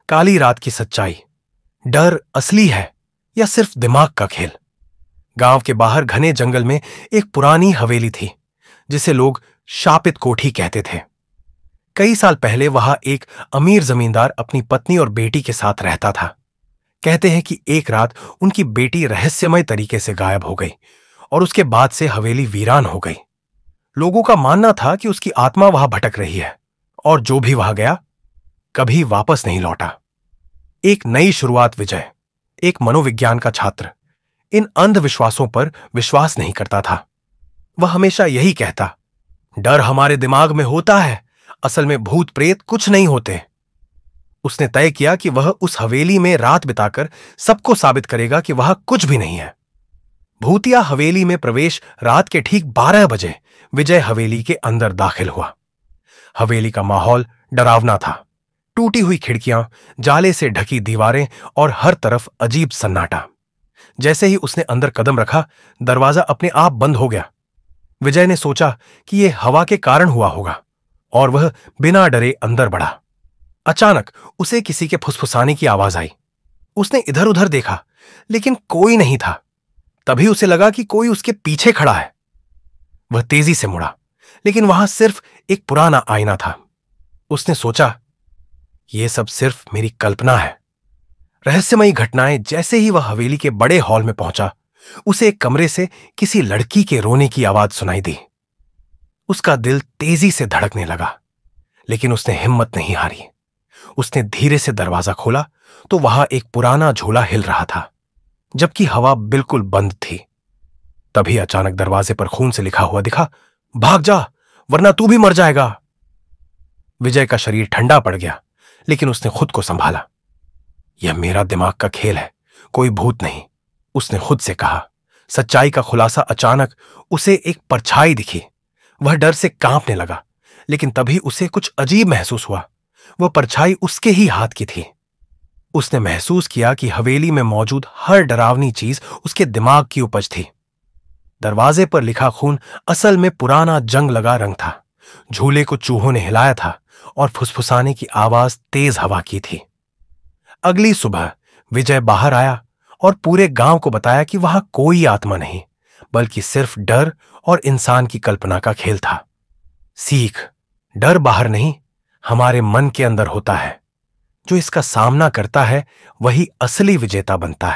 काली रात की सच्चाई। डर असली है या सिर्फ दिमाग का खेल? गांव के बाहर घने जंगल में एक पुरानी हवेली थी जिसे लोग शापित कोठी कहते थे। कई साल पहले वहां एक अमीर जमींदार अपनी पत्नी और बेटी के साथ रहता था। कहते हैं कि एक रात उनकी बेटी रहस्यमय तरीके से गायब हो गई और उसके बाद से हवेली वीरान हो गई। लोगों का मानना था कि उसकी आत्मा वहां भटक रही है और जो भी वहां गया कभी वापस नहीं लौटा। एक नई शुरुआत विजय, एक मनोविज्ञान का छात्र, इन अंधविश्वासों पर विश्वास नहीं करता था। वह हमेशा यही कहता, डर हमारे दिमाग में होता है, असल में भूत प्रेत कुछ नहीं होते। उसने तय किया कि वह उस हवेली में रात बिताकर सबको साबित करेगा कि वह कुछ भी नहीं है। भूतिया हवेली में प्रवेश रात के ठीक 12 बजे विजय हवेली के अंदर दाखिल हुआ। हवेली का माहौल डरावना था। टूटी हुई खिड़कियां, जाले से ढकी दीवारें और हर तरफ अजीब सन्नाटा। जैसे ही उसने अंदर कदम रखा, दरवाजा अपने आप बंद हो गया। विजय ने सोचा कि यह हवा के कारण हुआ होगा और वह बिना डरे अंदर बढ़ा। अचानक उसे किसी के फुसफुसाने की आवाज आई। उसने इधर उधर देखा, लेकिन कोई नहीं था। तभी उसे लगा कि कोई उसके पीछे खड़ा है। वह तेजी से मुड़ा, लेकिन वहां सिर्फ एक पुराना आईना था। उसने सोचा, यह सब सिर्फ मेरी कल्पना है। रहस्यमयी घटनाएं। जैसे ही वह हवेली के बड़े हॉल में पहुंचा, उसे एक कमरे से किसी लड़की के रोने की आवाज सुनाई दी। उसका दिल तेजी से धड़कने लगा, लेकिन उसने हिम्मत नहीं हारी। उसने धीरे से दरवाजा खोला तो वहां एक पुराना झूला हिल रहा था, जबकि हवा बिल्कुल बंद थी। तभी अचानक दरवाजे पर खून से लिखा हुआ दिखा, भाग जा वरना तू भी मर जाएगा। विजय का शरीर ठंडा पड़ गया, लेकिन उसने खुद को संभाला। यह मेरा दिमाग का खेल है, कोई भूत नहीं, उसने खुद से कहा। सच्चाई का खुलासा अचानक उसे एक परछाई दिखी। वह डर से कांपने लगा, लेकिन तभी उसे कुछ अजीब महसूस हुआ। वह परछाई उसके ही हाथ की थी। उसने महसूस किया कि हवेली में मौजूद हर डरावनी चीज उसके दिमाग की उपज थी। दरवाजे पर लिखा खून असल में पुराना जंग लगा रंग था। झूले को चूहों ने हिलाया था और फुसफुसाने की आवाज तेज हवा की थी। अगली सुबह विजय बाहर आया और पूरे गांव को बताया कि वहां कोई आत्मा नहीं, बल्कि सिर्फ डर और इंसान की कल्पना का खेल था। सीख, डर बाहर नहीं, हमारे मन के अंदर होता है। जो इसका सामना करता है वही असली विजेता बनता है।